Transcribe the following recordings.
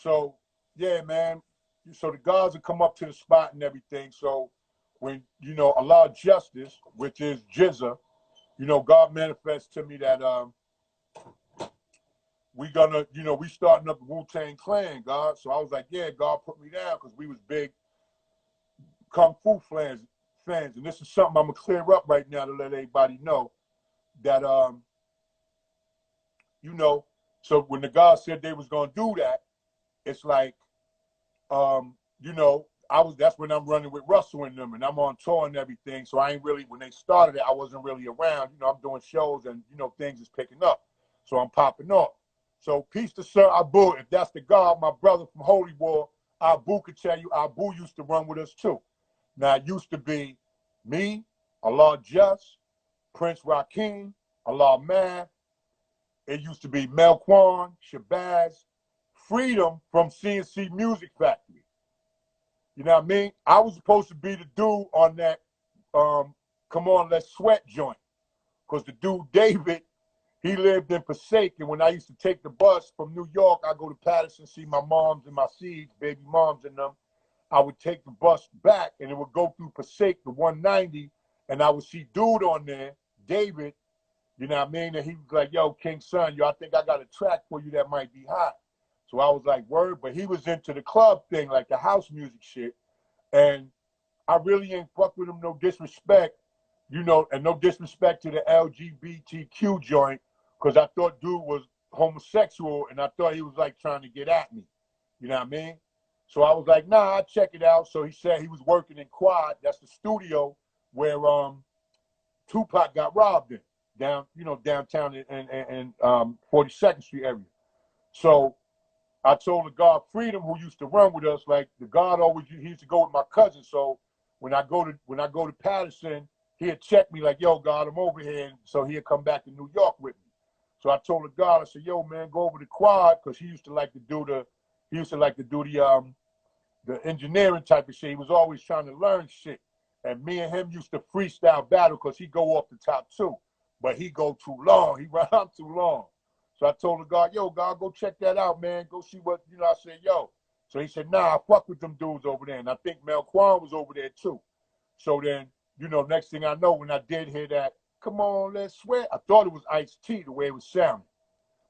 So yeah, man. So the guards would come up to the spot and everything. So when Allah Justice, which is Jizza, God manifests to me that we gonna, we starting up the Wu-Tang Clan, God. So I was like, yeah, God put me down because we was big Kung Fu fans. And this is something I'm gonna clear up right now to let everybody know that so when the God said they was gonna do that, it's like that's when I'm running with Russell and them and I'm on tour and everything. So I ain't really, when they started it, I wasn't really around. I'm doing shows and things is picking up. So I'm popping off. So peace to Sir Abu. If that's the God, my brother from Holy War, Abu could tell you Abu used to run with us too. Now it used to be me, Allah Just, Prince Rakim, Allah Man. It used to be Melquan, Shabazz, Freedom from Sin-seer Music Factory. You know what I mean? I was supposed to be the dude on that Come On Let's Sweat joint. Because the dude David, he lived in Passaic, and when I used to take the bus from New York, I go to Patterson, see my moms and my seeds, baby moms and them. I would take the bus back, and it would go through Passaic, the 190, and I would see dude on there, David, you know what I mean? And he was like, yo, King Son, I think I got a track for you that might be hot. So I was like, word, but he was into the club thing, like the house music shit. And I really ain't fuck with him, no disrespect, and no disrespect to the LGBTQ joint, because I thought dude was homosexual and I thought he was like trying to get at me. You know what I mean? So I was like, nah, I'll check it out. So he said he was working in Quad. That's the studio where Tupac got robbed in, downtown in 42nd Street area. So I told the guard Freedom, who used to run with us, like the guard he used to go with my cousin. So when I go to Patterson, he'd check me like, yo, God, I'm over here. And so he'd come back to New York with me. So I told the guard, I said, yo, man, go over to Quad, because he used to like to do the engineering type of shit. He was always trying to learn shit. And me and him used to freestyle battle because he go off the top too. But he go too long. He run out too long. So I told the guy, yo, God, go check that out, man. Go see what, I said, yo. So he said, nah, I fuck with them dudes over there. And I think Melquan was over there too. So then, next thing I know, when I did hear that, come on, let's sweat, I thought it was Ice-T the way it was sounding.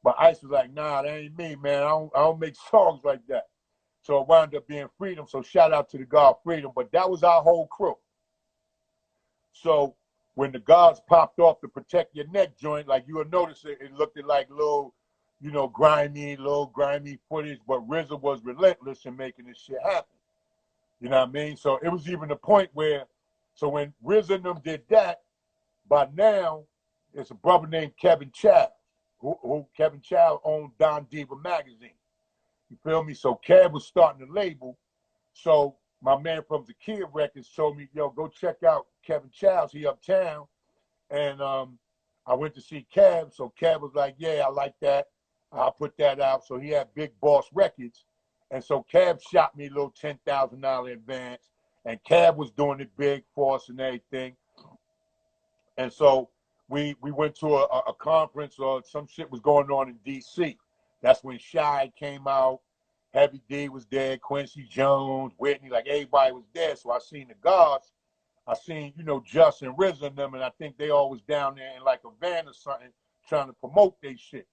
But Ice was like, nah, that ain't me, man. I don't make songs like that. So it wound up being Freedom. So shout out to the God Freedom. But that was our whole crew. So when the guards popped off the protect your neck joint, like you would notice it looked like little grimy footage, but RZA was relentless in making this shit happen. You know what I mean? So it was even the point where, so when RZA and them did that, by now, it's a brother named Kevin Child, who Kevin Child owned Don Diva magazine. You feel me? So Kev was starting the label. So my man from Zakia Records told me, yo, go check out Kevin Childs. He uptown. And I went to see Kev. So Kev was like, yeah, I like that. I'll put that out. So he had Big Boss Records. And so Kev shot me a little $10,000 advance. And Kev was doing it big for us and everything. And so we went to a conference or some shit was going on in D.C. That's when Shy came out. Heavy D was there, Quincy Jones, Whitney, like everybody was there. So I seen the guards. I seen, Just and RZA and them, and I think they all was down there in like a van or something trying to promote their shit.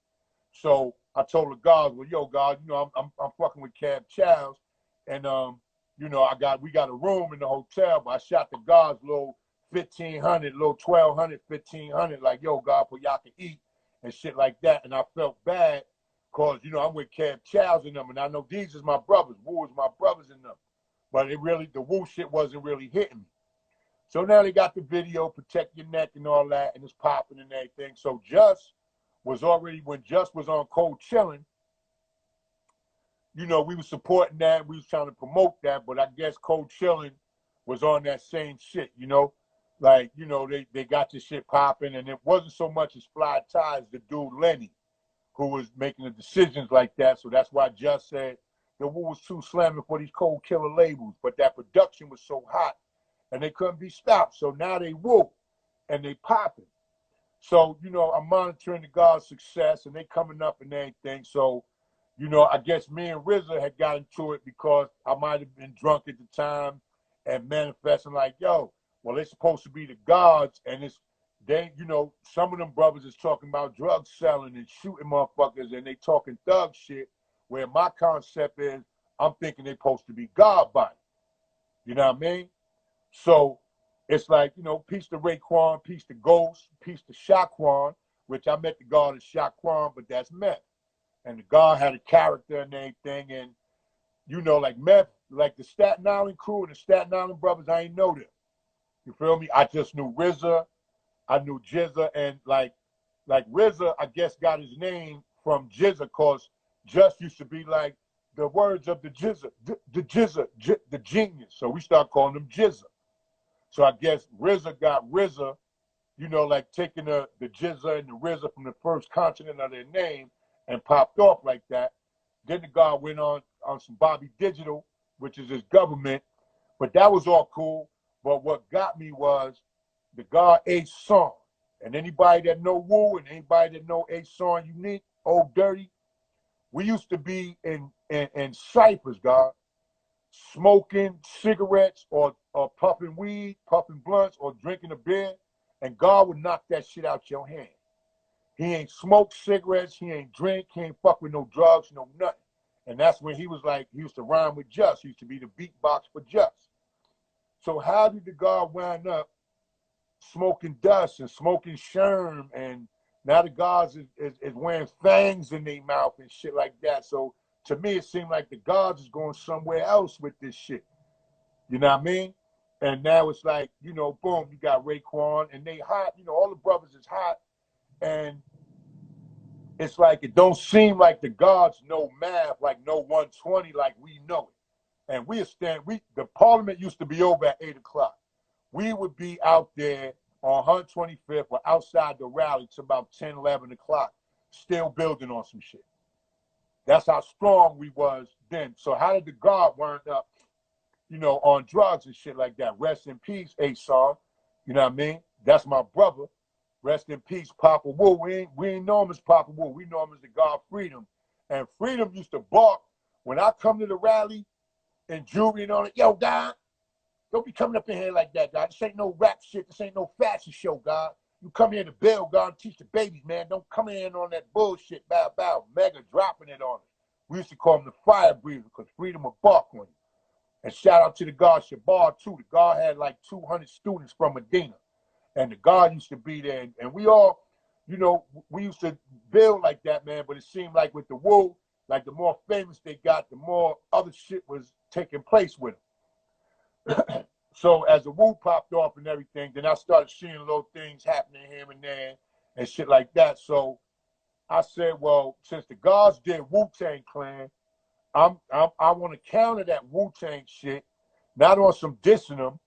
So I told the guards, well, yo, God, I'm fucking with Cab Childs, and we got a room in the hotel, but I shot the guards little 1,500, little 1,200, 1,500, like, yo, God, for y'all can eat and shit like that. And I felt bad. Because, I'm with Cab Childs and them, and I know these is my brothers. Wu is my brothers in them. But the Wu shit wasn't really hitting me. So now they got the video, Protect Your Neck and all that, and it's popping and everything. So Just was already, when Just was on Cold Chillin', we were supporting that. We was trying to promote that, but I guess Cold Chillin' was on that same shit, Like, they got this shit popping, and it wasn't so much as Fly Ties, the dude Lenny, who was making the decisions like that. So that's why Just said the Wu was too slamming for these cold killer labels. But that production was so hot and they couldn't be stopped. So now they Wu and they popping. So, I'm monitoring the God's success and they coming up and everything. So, you know, I guess me and RZA had got into it because I might have been drunk at the time and manifesting like, yo, well, it's supposed to be the gods, and it's they, you know, some of them brothers is talking about drug selling and shooting motherfuckers, and they talking thug shit. Where my concept is, I'm thinking they're supposed to be God body. You know what I mean? So it's like, you know, peace to Raekwon, peace to Ghost, peace to Shaquan, which I met the God as Shaquan, but that's meth. And the God had a character and everything, and you know, like meth, like the Staten Island crew and the Staten Island brothers, I ain't know them. You feel me? I just knew RZA, I knew Jizza, and like RZA, I guess got his name from Jizza, cause Just used to be like the words of the Jizza, the Jizza, the genius. So we start calling him Jizza. So I guess RZA got RZA, you know, like taking the Jizza and the RZA from the first consonant of their name and popped off like that. Then the God went on some Bobby Digital, which is his government, but that was all cool. But what got me was the God Ace Song. And anybody that know Wu and anybody that know Ace Song Unique, Old Dirty, we used to be in ciphers, God, smoking cigarettes or puffing weed, puffing blunts, or drinking a beer, and God would knock that shit out your hand. He ain't smoke cigarettes, he ain't drink, he ain't fuck with no drugs, no nothing. And that's when he was like, he used to rhyme with Just. He used to be the beatbox for Just. So how did the God wind up smoking dust and smoking sherm, and now the gods is wearing fangs in their mouth and shit like that? So to me, it seemed like the gods is going somewhere else with this shit. You know what I mean? And now it's like, you know, boom, you got Raekwon, and they hot. You know, all the brothers is hot, and it's like it don't seem like the gods know math, like know 120 like we know it. And the parliament used to be over at 8 o'clock. We would be out there on 125th or outside the rally to about 10, 11 o'clock, still building on some shit. That's how strong we was then. So how did the God wind up, you know, on drugs and shit like that? Rest in peace, A-Song. You know what I mean? That's my brother. Rest in peace, Papa Wu. We ain't know him as Papa Wu. We know him as the God Freedom. And Freedom used to bark when I come to the rally and jewelry and all that. Yo, God, don't be coming up in here like that, God. This ain't no rap shit. This ain't no fashion show, God. You come here to build, God, and teach the babies, man. Don't come in on that bullshit, bow, bow, mega dropping it on us. We used to call him the fire breather because Freedom would bark on you. And shout out to the God Shabar, too. The God had like 200 students from Medina. And the God used to be there. And we all, you know, we used to build like that, man. But it seemed like with the Wu, like the more famous they got, the more other shit was taking place with them. So as the Wu popped off and everything, then I started seeing little things happening here and there and shit like that. So I said, well, since the gods did Wu-Tang Clan, I want to counter that Wu-Tang shit, not on some dissing them,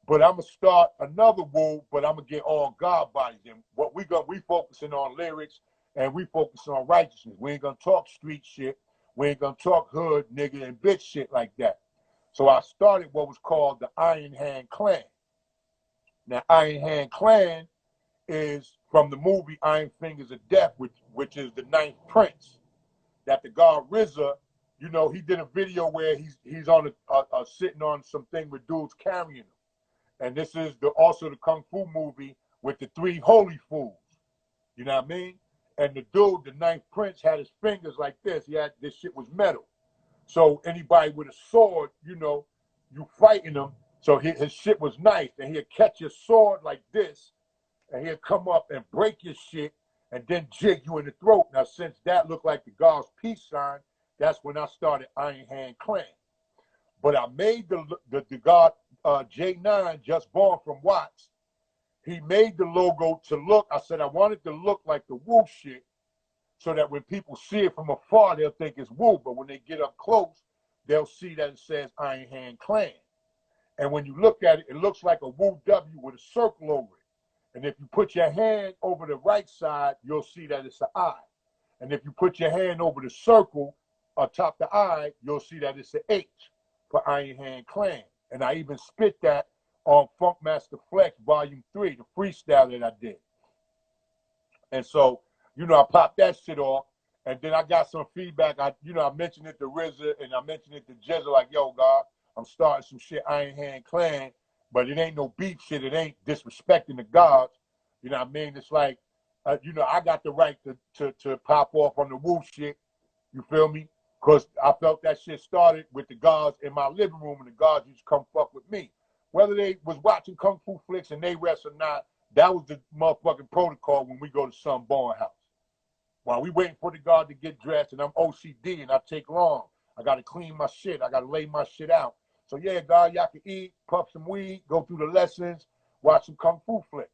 but I'm gonna start another Wu, but I'm gonna get all God bodies. And what we focusing on lyrics and we focusing on righteousness. We ain't gonna talk street shit. We ain't gonna talk hood, nigga, and bitch shit like that. So I started what was called the Iron Hand Clan. Now, Iron Hand Clan is from the movie Iron Fingers of Death, which is the ninth prince. That the God RZA, you know, he did a video where he's on a sitting on something with dudes carrying him. And this is also the Kung Fu movie with the three holy fools. You know what I mean? And the dude, the ninth prince, had his fingers like this. This shit was metal. So anybody with a sword, you know, you fighting him. So his shit was nice. And he'd catch your sword like this, and he'd come up and break your shit and then jig you in the throat. Now, since that looked like the God's peace sign, that's when I started Iron Hand Clan. But I made the God J9, just born from Watts. He made the logo to look, I said I wanted to look like the Wu shit, so that when people see it from afar, they'll think it's Wu. But when they get up close, they'll see that it says Iron Hand Clan. And when you look at it, it looks like a Wu W with a circle over it. And if you put your hand over the right side, you'll see that it's an I. And if you put your hand over the circle atop the I, you'll see that it's an H for Iron Hand Clan. And I even spit that on Funkmaster Flex Volume 3, the freestyle that I did. And so, you know, I popped that shit off. And then I got some feedback. I mentioned it to RZA and I mentioned it to Jizza, like, yo, God, I'm starting some shit, Iron Hand Clan, but it ain't no beef shit. It ain't disrespecting the gods. You know what I mean? It's like, I got the right to pop off on the Wu shit. You feel me? Because I felt that shit started with the gods in my living room, and the gods used to come fuck with me. Whether they was watching Kung Fu flicks and they rest or not, that was the motherfucking protocol when we go to some born house. While we waiting for the god to get dressed, and I'm OCD and I take long. I got to clean my shit. I got to lay my shit out. So yeah, God, y'all can eat, puff some weed, go through the lessons, watch some Kung Fu flicks.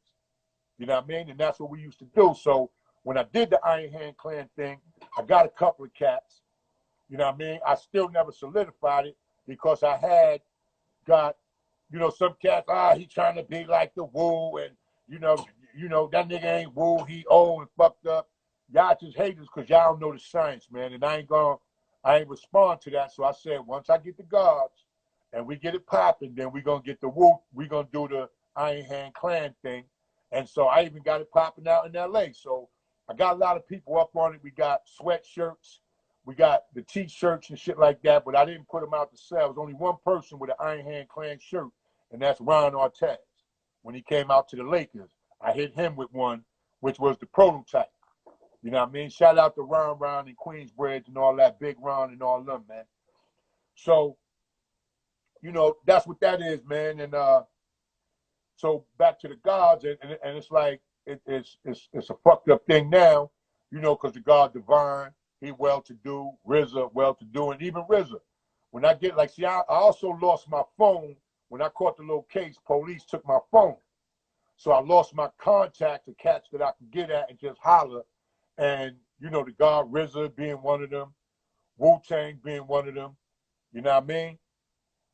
You know what I mean? And that's what we used to do. So when I did the Iron Hand Clan thing, I got a couple of cats. You know what I mean? I still never solidified it because I had got, some cats, he trying to be like the Wu, and that nigga ain't Wu, he old and fucked up. Y'all just haters because y'all don't know the science, man. And I ain't respond to that. So I said, once I get the gods and we get it popping, then we gonna get the Wu, we gonna do the Iron Hand Clan thing. And so I even got it popping out in LA. So I got a lot of people up on it. We got sweatshirts, we got the t-shirts and shit like that, but I didn't put them out to sell. There was only one person with an Iron Hand Clan shirt, and that's Ron Artest. When he came out to the Lakers, I hit him with one, which was the prototype. You know what I mean? Shout out to Ron and Queensbridge and all that, Big Ron and all them, man. So, that's what that is, man. And so back to the gods, and it's like it's a fucked up thing now, because the God Divine, he well-to-do, RZA well-to-do, and even RZA. When I get I also lost my phone when I caught the little case. Police took my phone, so I lost my contact to cats that I could get at and just holler. And, the God RZA being one of them, Wu-Tang being one of them, you know what I mean?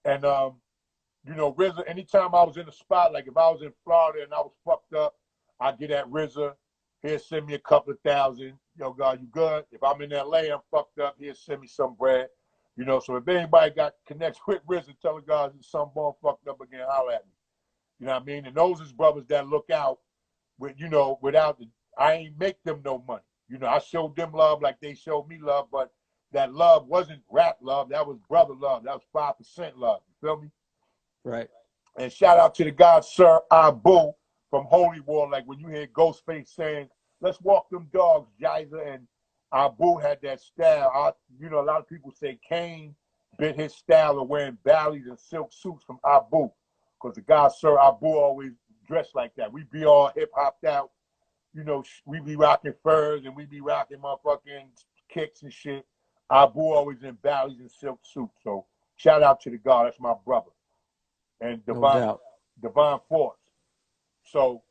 And, RZA, anytime I was in the spot, like if I was in Florida and I was fucked up, I'd get at RZA, he'll send me a couple of thousand. Yo, God, you good? If I'm in LA, I'm fucked up, he'll send me some bread. So if anybody got connects with RZA, tell the guys that some boy fucked up again, holler at me. You know what I mean? And those is brothers that look out with, without I ain't make them no money. I showed them love like they showed me love, but that love wasn't rap love. That was brother love. That was 5% love. You feel me? Right. And shout out to the God, Sir Abu from Holy War. Like when you hear Ghostface saying, let's walk them dogs, Jiza, and Abu had that style. A lot of people say Kane bit his style of wearing ballies and silk suits from Abu, because the God, Sir Abu, always dressed like that. We be all hip-hopped out. We be rocking furs and we be rocking motherfucking kicks and shit. Abu always in ballies and silk suits. So shout out to the God. That's my brother. And Divine Force. So,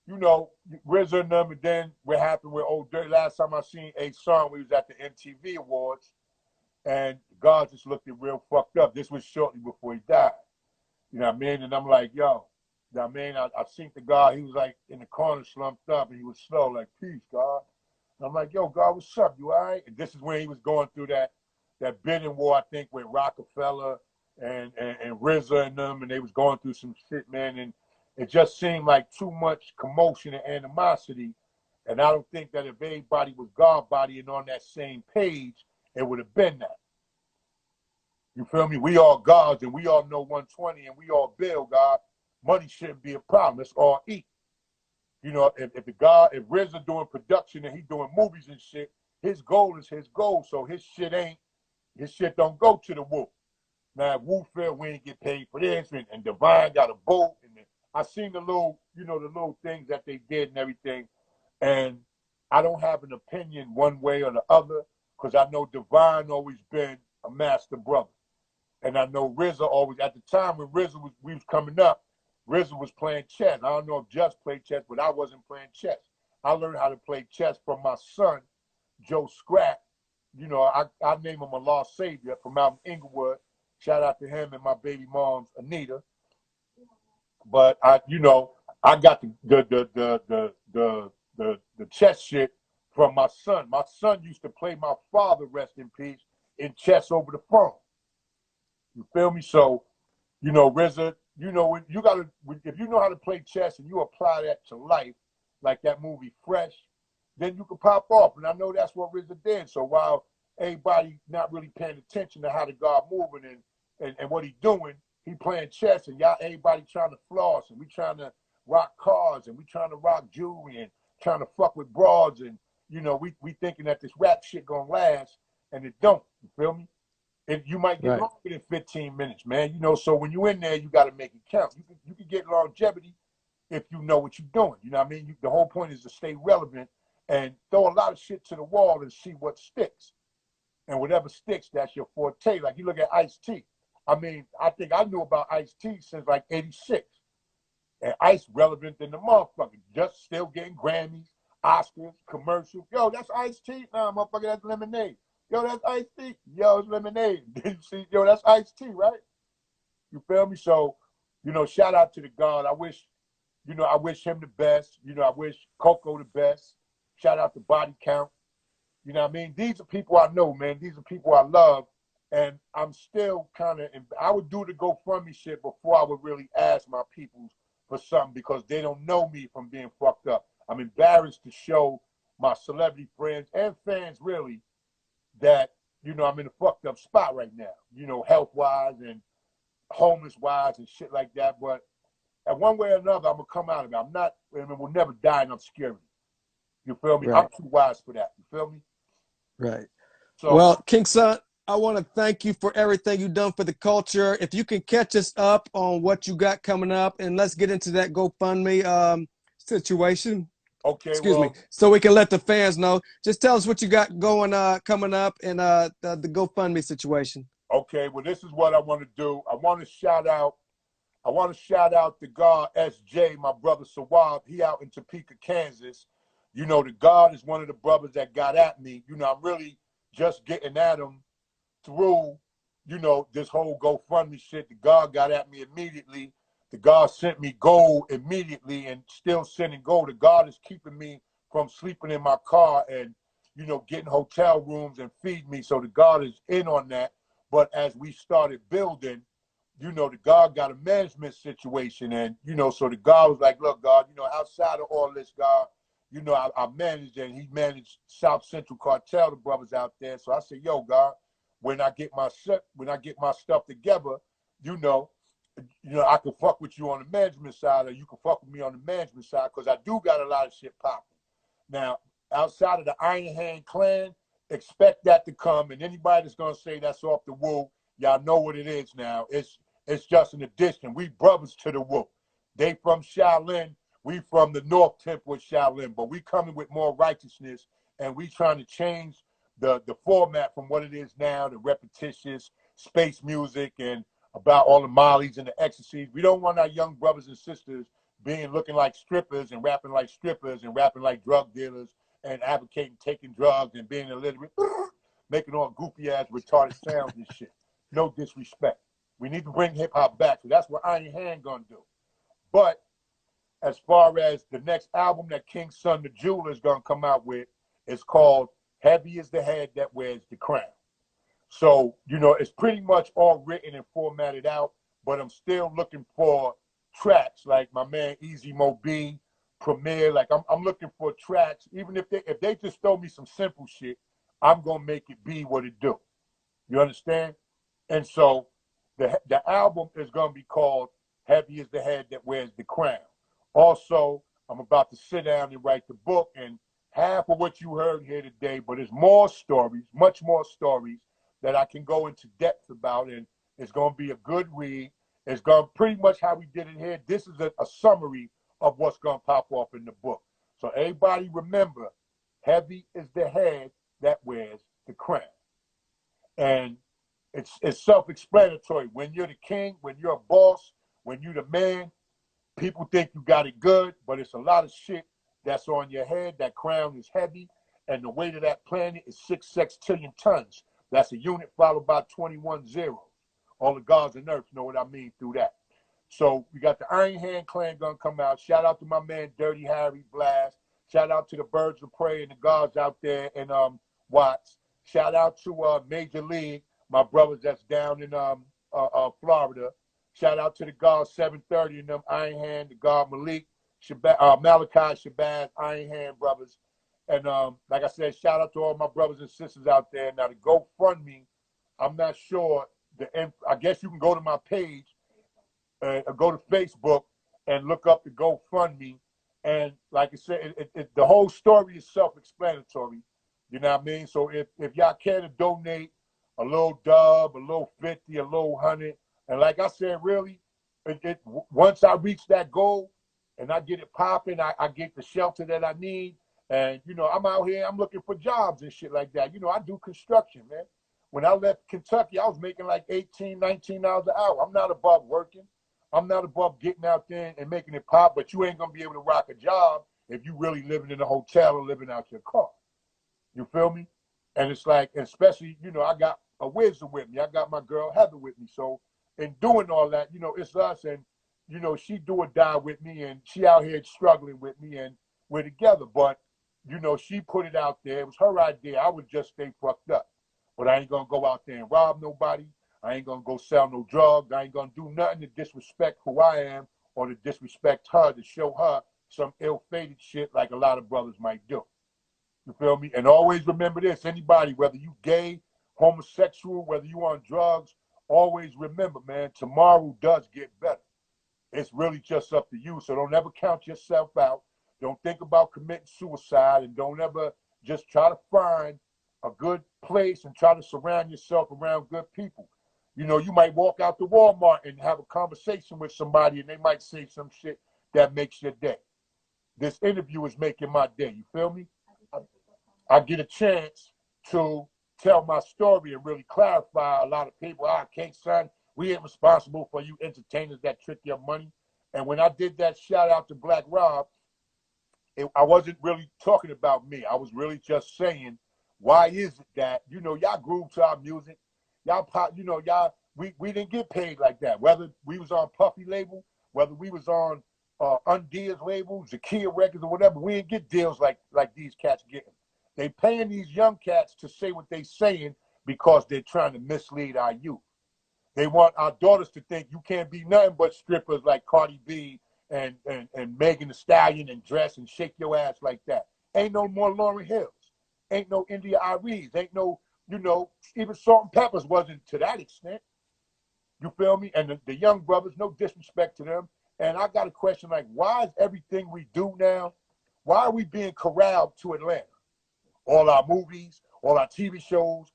RZA and them, and then what happened with Old Dirty. Last time I seen A Song, we was at the MTV Awards, and God just looked real fucked up. This was shortly before he died. You know what I mean? And I'm like, yo, you know what I mean? I seen the guy, he was like in the corner slumped up and he was slow, like, peace, God. And I'm like, yo, God, what's up? You all right? And this is when he was going through that bidding war, I think, with Rockefeller and RZA and them, and they was going through some shit, man. And it just seemed like too much commotion and animosity. And I don't think that if everybody was God body and on that same page, it would have been that. You feel me? We all gods and we all know 120 and we all build, God. Money shouldn't be a problem. Let's all eat. If RZA doing production and he doing movies and shit, his goal is his goal. So his shit don't go to the Wu. Now Wu feel we ain't get paid for this, and Divine got a boat, and I seen the little things that they did and everything, and I don't have an opinion one way or the other because I know Divine always been a master brother, and I know RZA always at the time when we was coming up. RZA was playing chess. I don't know if Just played chess, but I wasn't playing chess. I learned how to play chess from my son, Joe Scrap. I name him a lost savior from out in Inglewood. Shout out to him and my baby mom's Anita. But I got the chess shit from my son. My son used to play my father, rest in peace, in chess over the phone. You feel me? So, RZA, if you know how to play chess and you apply that to life, like that movie Fresh, then you can pop off. And I know that's what RZA did. So while everybody not really paying attention to how the God moving and what he doing, he playing chess, and y'all everybody trying to floss, and we trying to rock cars, and we trying to rock jewelry, and trying to fuck with broads, and you know, we thinking that this rap shit gonna last, and it don't. You feel me? You might get longer than 15 minutes, man. You know, so when you in there, you got to make it count. You can get longevity if you know what you're doing. You know what I mean? The whole point is to stay relevant and throw a lot of shit to the wall and see what sticks. And whatever sticks, that's your forte. Like you look at Ice-T. I mean, I think I knew about Ice-T since like 86. And Ice relevant than the motherfucker. Just still getting Grammys, Oscars, commercials. Yo, that's Ice-T? Nah, motherfucker, that's Lemonade. Yo, that's Ice-T. Yo, it's Lemonade. Did you see? Yo, that's Ice-T, right? You feel me? So, you know, shout out to the God. I wish him the best. You know, I wish Coco the best. Shout out to Body Count. You know what I mean? These are people I know, man. These are people I love. And I'm still kind of, I would do the GoFundMe shit before I would really ask my people for something because they don't know me from being fucked up. I'm embarrassed to show my celebrity friends and fans really that, you know, I'm in a fucked up spot right now, you know, health-wise and homeless-wise and shit like that. But at one way or another, I'm going to come out of it. I'm not, I mean, we'll never die in obscurity. You feel me? Right. I'm too wise for that. You feel me? Right. So, well, King Son, I want to thank you for everything you've done for the culture. If you can catch us up on what you got coming up, and let's get into that GoFundMe situation. okay, Excuse me, so we can let the fans know. Just tell us what you got going coming up in the GoFundMe situation. Okay, well, this is what I want to do. I want to shout out the God SJ, my brother Sawab. He out in Topeka, Kansas. You know, the God is one of the brothers that got at me. You know, I'm really just getting at him through, you know, this whole GoFundMe shit. The God got at me immediately. The God sent me gold immediately and still sending gold. The God is keeping me from sleeping in my car and, you know, getting hotel rooms and feed me. So the God is in on that. But as we started building, you know, the God got a management situation. And, you know, so the God was like, look, God, you know, outside of all this, God, you know, I managed, and he managed South Central Cartel, the brothers out there. So I said, yo, God, when I get my stuff together, you know, I can fuck with you on the management side, or you can fuck with me on the management side, because I do got a lot of shit popping. Now, outside of the Iron Hand Clan, expect that to come. And anybody that's gonna say that's off the Wu, y'all know what it is now. It's just an addition. We brothers to the Wu. They from Shaolin, we from the North Temple of Shaolin, but we coming with more righteousness, and we trying to change the format from what it is now, the repetitious space music and about all the mollies and the ecstasies. We don't want our young brothers and sisters looking like strippers and rapping like drug dealers and advocating taking drugs and being illiterate, making all goofy ass retarded sounds and shit. No disrespect. We need to bring hip hop back. So that's what Iron Hand gonna do. But as far as the next album that King Son the Jeweler is gonna come out with, it's called Heavy is the Head That Wears the Crown. So, you know, it's pretty much all written and formatted out, but I'm still looking for tracks like my man Easy Mo B, Premier. Like I'm looking for tracks. Even if they just throw me some simple shit, I'm gonna make it be what it do. You understand? And so the album is gonna be called Heavy is the Head That Wears the Crown. Also, I'm about to sit down and write the book, and half of what you heard here today, but there's more stories, much more stories that I can go into depth about, and it's going to be a good read. It's going to pretty much how we did it here. This is a summary of what's going to pop off in the book. So everybody remember, heavy is the head that wears the crown. And it's self-explanatory. When you're the king, when you're a boss, when you're the man, people think you got it good, but it's a lot of shit that's on your head. That crown is heavy, and the weight of that planet is 6 sextillion tons. That's a unit followed by 21 zeros. All the gods on earth know what I mean through that. So we got the Iron Hand Clan gonna come out. Shout out to my man Dirty Harry Blast. Shout out to the Birds of Prey and the gods out there in Watts. Shout out to Major League, my brothers that's down in Florida. Shout out to the gods 730 and them Iron Hand, the god Malik, Malachi, Shabazz, Iron Hand brothers. And like I said, shout out to all my brothers and sisters out there. Now the GoFundMe, I'm not sure. I guess you can go to my page, go to Facebook, and look up the GoFundMe. And like I said, the whole story is self-explanatory. You know what I mean? So if y'all care to donate a little dub, a little 50, a little 100, and like I said, really, once I reach that goal and I get it popping, I get the shelter that I need. And, you know, I'm out here, I'm looking for jobs and shit like that. You know, I do construction, man. When I left Kentucky, I was making like $18, $19 an hour. I'm not above working. I'm not above getting out there and making it pop, but you ain't going to be able to rock a job if you really living in a hotel or living out your car. You feel me? And it's like, especially, you know, I got a wisdom with me. I got my girl Heather with me. So in doing all that, you know, it's us, and, you know, she do or die with me, and she out here struggling with me, and we're together. But, you know, she put it out there. It was her idea. I would just stay fucked up. But I ain't going to go out there and rob nobody. I ain't going to go sell no drugs. I ain't going to do nothing to disrespect who I am or to disrespect her, to show her some ill-fated shit like a lot of brothers might do. You feel me? And always remember this. Anybody, whether you gay, homosexual, whether you on drugs, always remember, man, tomorrow does get better. It's really just up to you. So don't ever count yourself out. Don't think about committing suicide, and don't ever just try to find a good place and try to surround yourself around good people. You know, you might walk out to Walmart and have a conversation with somebody, and they might say some shit that makes your day. This interview is making my day. You feel me? I get a chance to tell my story and really clarify a lot of people. King Son, we ain't responsible for you entertainers that trick your money. And when I did that shout out to Black Rob, I wasn't really talking about me. I was really just saying, why is it that, you know, y'all groove to our music, y'all pop, you know, we didn't get paid like that. Whether we was on Puffy label, whether we was on Undia's label, Zakia Records or whatever, we didn't get deals like these cats getting. They paying these young cats to say what they saying because they're trying to mislead our youth. They want our daughters to think you can't be nothing but strippers like Cardi B and Megan Thee Stallion and dress and shake your ass like that. Ain't no more Lauryn Hills. Ain't no India Aries. Ain't no, you know, even Salt and Peppers wasn't to that extent. You feel me? And the young brothers, no disrespect to them. And I got a question like, why is everything we do now, why are we being corralled to Atlanta? All our movies, all our TV shows,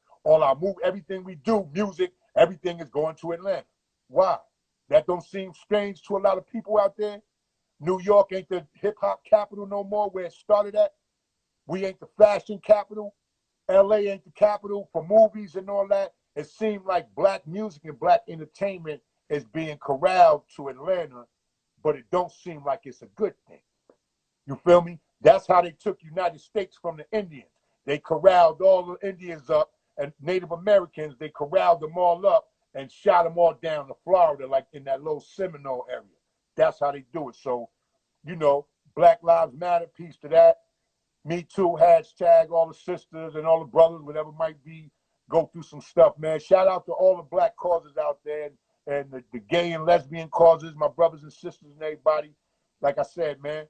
everything we do, music, everything is going to Atlanta. Why? That don't seem strange to a lot of people out there? New York ain't the hip-hop capital no more where it started at. We ain't the fashion capital. LA ain't the capital for movies and all that. It seemed like black music and black entertainment is being corralled to Atlanta, but it don't seem like it's a good thing. You feel me? That's how they took United States from the Indians. They corralled all the Indians up, and Native Americans, they corralled them all up and shot them all down to Florida, like in that little Seminole area. That's how they do it. So, you know, Black Lives Matter, peace to that. Me Too, hashtag all the sisters and all the brothers, whatever might be, go through some stuff, man. Shout out to all the black causes out there and the gay and lesbian causes, my brothers and sisters and everybody. Like I said, man,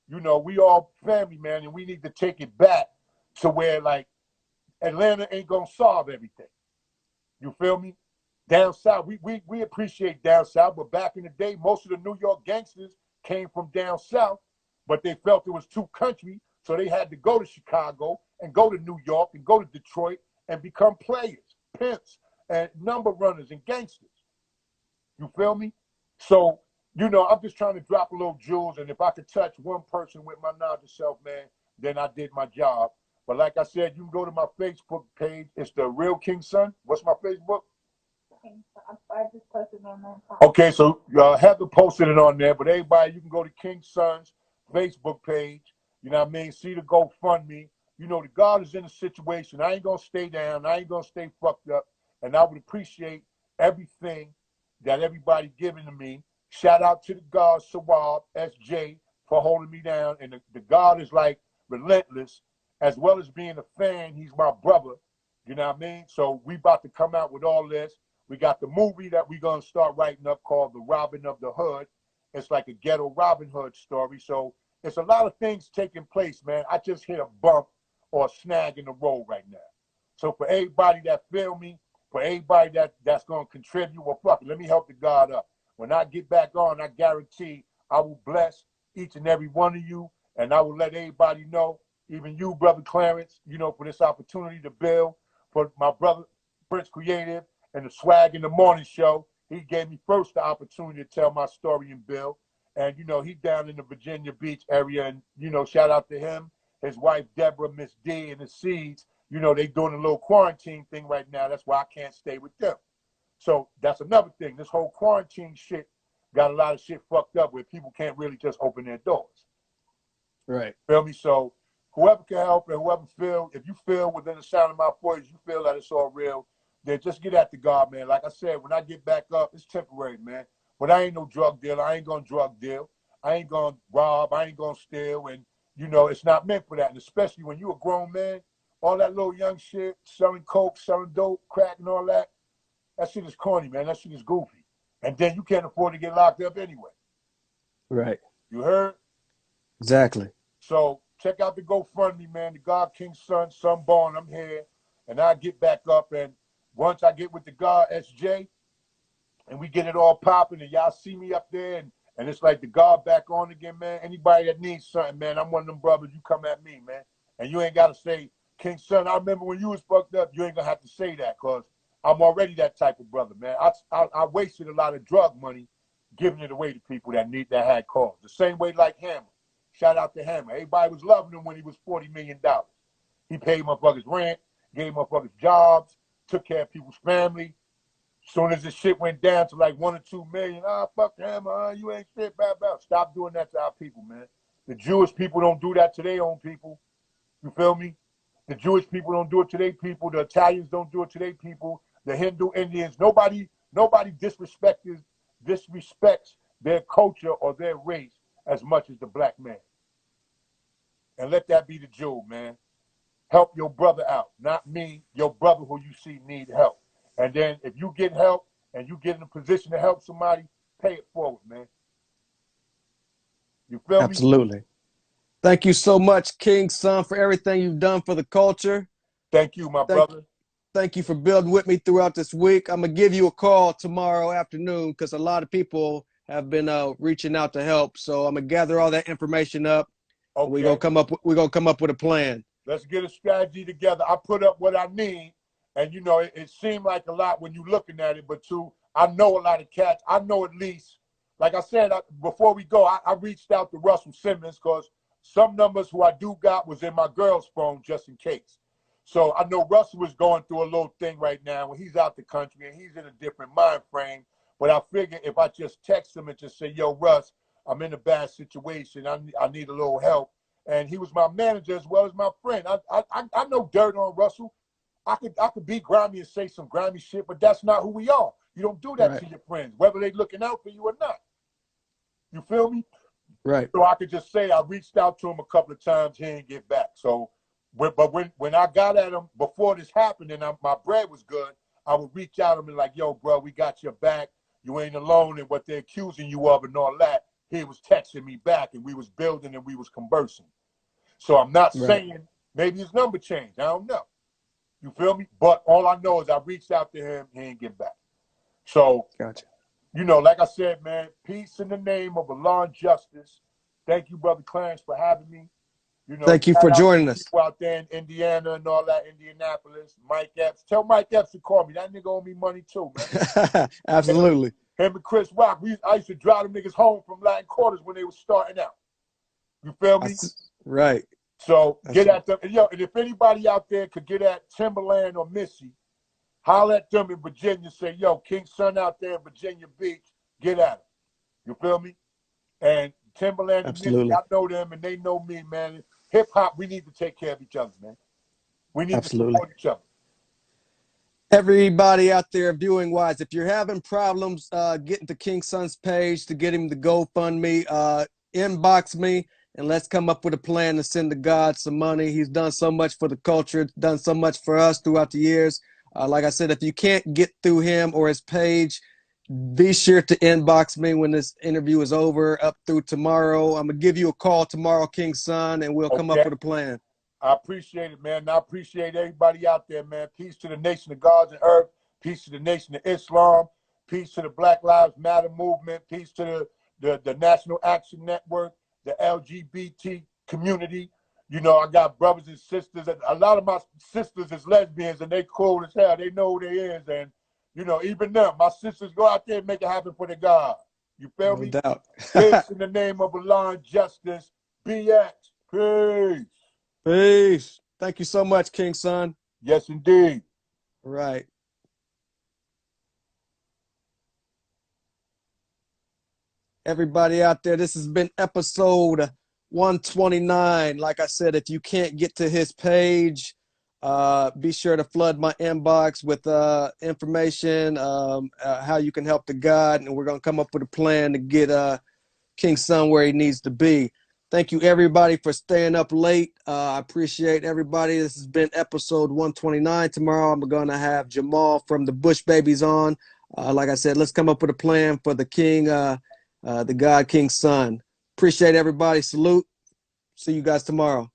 you know, we all family, man, and we need to take it back to where, like, Atlanta ain't gonna solve everything. You feel me? Down south, we appreciate down south, but back in the day, most of the New York gangsters came from down south, but they felt it was too country, so they had to go to Chicago and go to New York and go to Detroit and become players, pimps, and number runners and gangsters. You feel me? So, you know, I'm just trying to drop a little jewels, and if I could touch one person with my knowledge of self, man, then I did my job. But like I said, you can go to my Facebook page. It's The Real King Son. What's my Facebook? I just posted it on there. Okay, so Heather posted it on there, but everybody, you can go to King Son's Facebook page. You know what I mean? See the GoFundMe. You know, the God is in a situation. I ain't going to stay down. I ain't going to stay fucked up. And I would appreciate everything that everybody giving to me. Shout out to the God, Sawab, SJ, for holding me down. And the God is like relentless. As well as being a fan, he's my brother. You know what I mean? So we about to come out with all this. We got the movie that we're going to start writing up called The Robin of the Hood. It's like a ghetto Robin Hood story. So it's a lot of things taking place, man. I just hit a bump or a snag in the road right now. So for everybody that feel me, for everybody that's going to contribute, well, fuck it, let me help the God up. When I get back on, I guarantee I will bless each and every one of you, and I will let everybody know, even you, Brother Clarence, you know, for this opportunity to build, for my brother, Prince Creative, and the Swag in the Morning Show. He gave me first the opportunity to tell my story and build. And, you know, he down in the Virginia Beach area, and, you know, shout out to him, his wife, Deborah, Miss D, and the Seeds. You know, they doing a little quarantine thing right now. That's why I can't stay with them. So that's another thing. This whole quarantine shit got a lot of shit fucked up where people can't really just open their doors. Right. Feel me? So whoever can help and whoever feel, if you feel within the sound of my voice, you feel that it's all real, then just get at the God, man. Like I said, when I get back up, it's temporary, man. But I ain't no drug dealer. I ain't gonna drug deal. I ain't gonna rob. I ain't gonna steal. And, you know, it's not meant for that. And especially when you a grown man, all that little young shit, selling coke, selling dope, crack, and all that, that shit is corny, man. That shit is goofy. And then you can't afford to get locked up anyway. Right. You heard? Exactly. So check out the GoFundMe, man. The God King's son born. I'm here. And I get back up. And once I get with the God SJ, and we get it all popping, and y'all see me up there, and it's like the God back on again, man. Anybody that needs something, man, I'm one of them brothers. You come at me, man. And you ain't got to say, King Son, I remember when you was fucked up. You ain't going to have to say that, because I'm already that type of brother, man. I wasted a lot of drug money giving it away to people that had cause. The same way like Hammer. Shout out to Hammer. Everybody was loving him when he was $40 million. He paid motherfuckers rent, gave motherfuckers jobs, took care of people's family. Soon as the shit went down to like 1 or 2 million, fuck Hammer, you ain't shit, blah, blah. Stop doing that to our people, man. The Jewish people don't do that to their own people. You feel me? The Jewish people don't do it to their people. The Italians don't do it to their people. The Hindu Indians, nobody disrespects their culture or their race as much as the black man. And let that be the jewel, man. Help your brother out, not me, your brother who you see need help. And then if you get help and you get in a position to help somebody, pay it forward, man. You feel me? Absolutely. Thank you so much, King's son, for everything you've done for the culture. Thank you, my brother. Thank you for building with me throughout this week. I'm going to give you a call tomorrow afternoon because a lot of people have been reaching out to help. So I'm going to gather all that information up. Okay. We're going to come up with a plan. Let's get a strategy together. I put up what I need. And, you know, it seemed like a lot when you're looking at it, but too, I know a lot of cats. I know at least, like I said, before we go, I reached out to Russell Simmons because some numbers who I do got was in my girl's phone just in case. So I know Russell was going through a little thing right now when he's out the country and he's in a different mind frame. But I figure if I just text him and just say, yo, Russ, I'm in a bad situation. I need a little help. And he was my manager as well as my friend. I know dirt on Russell. I could be grimy and say some grimy shit, but that's not who we are. You don't do that to your friends, whether they looking out for you or not. You feel me? Right. So I could just say I reached out to him a couple of times, he didn't get back. So, but when I got at him before this happened and my bread was good, I would reach out to him and like, yo, bro, we got your back. You ain't alone in what they're accusing you of and all that. He was texting me back and we was building and we was conversing. So I'm not saying maybe his number changed. I don't know. You feel me? But all I know is I reached out to him, he didn't get back. So, gotcha. You know, like I said, man, peace in the name of Allah and justice. Thank you, Brother Clarence, for having me. You know, thank you for joining us. People out there in Indiana and all that, Indianapolis. Mike Epps. Tell Mike Epps to call me. That nigga owe me money too, man. Absolutely. Him and Chris Rock. I used to drive them niggas home from Latin Quarters when they were starting out. You feel me? Right. So get at them. And, yo, and if anybody out there could get at Timberland or Missy, holler at them in Virginia. Say, yo, King's son out there in Virginia Beach, get at him. You feel me? And Timberland and Missy, I know them and they know me, man. Hip hop, we need to take care of each other, man. We need to support each other. Everybody out there viewing wise, if you're having problems getting to King's son's page to get him to GoFundMe, inbox me and let's come up with a plan to send the God some money. He's done so much for the culture, done so much for us throughout the years. Like I said, if you can't get through him or his page, Be sure to inbox me when this interview is over, up through tomorrow. I'm gonna give you a call tomorrow, King Son, and we'll come up Okay. with a plan. I appreciate it, man. I appreciate everybody out there, man. Peace to the nation of gods and earth. Peace to the nation of Islam. Peace to the Black Lives Matter movement. Peace to the National Action Network, the LGBT community. You know, I got brothers and sisters. A lot of my sisters is lesbians, and they cool as hell. They know who they is. And, you know, even them, my sisters go out there and make it happen for the God. You feel me? No doubt. Peace in the name of Allah and justice. BX. Peace. Peace. Thank you so much, King Son. Yes, indeed. Right. Everybody out there, this has been episode 129. Like I said, if you can't get to his page, be sure to flood my inbox with information, how you can help the God, and we're going to come up with a plan to get King Son where he needs to be. Thank you, everybody, for staying up late. I appreciate everybody. This has been episode 129. Tomorrow, I'm going to have Jamal from the Bush Babies on. Like I said, let's come up with a plan for the King, the God King Son. Appreciate everybody. Salute. See you guys tomorrow.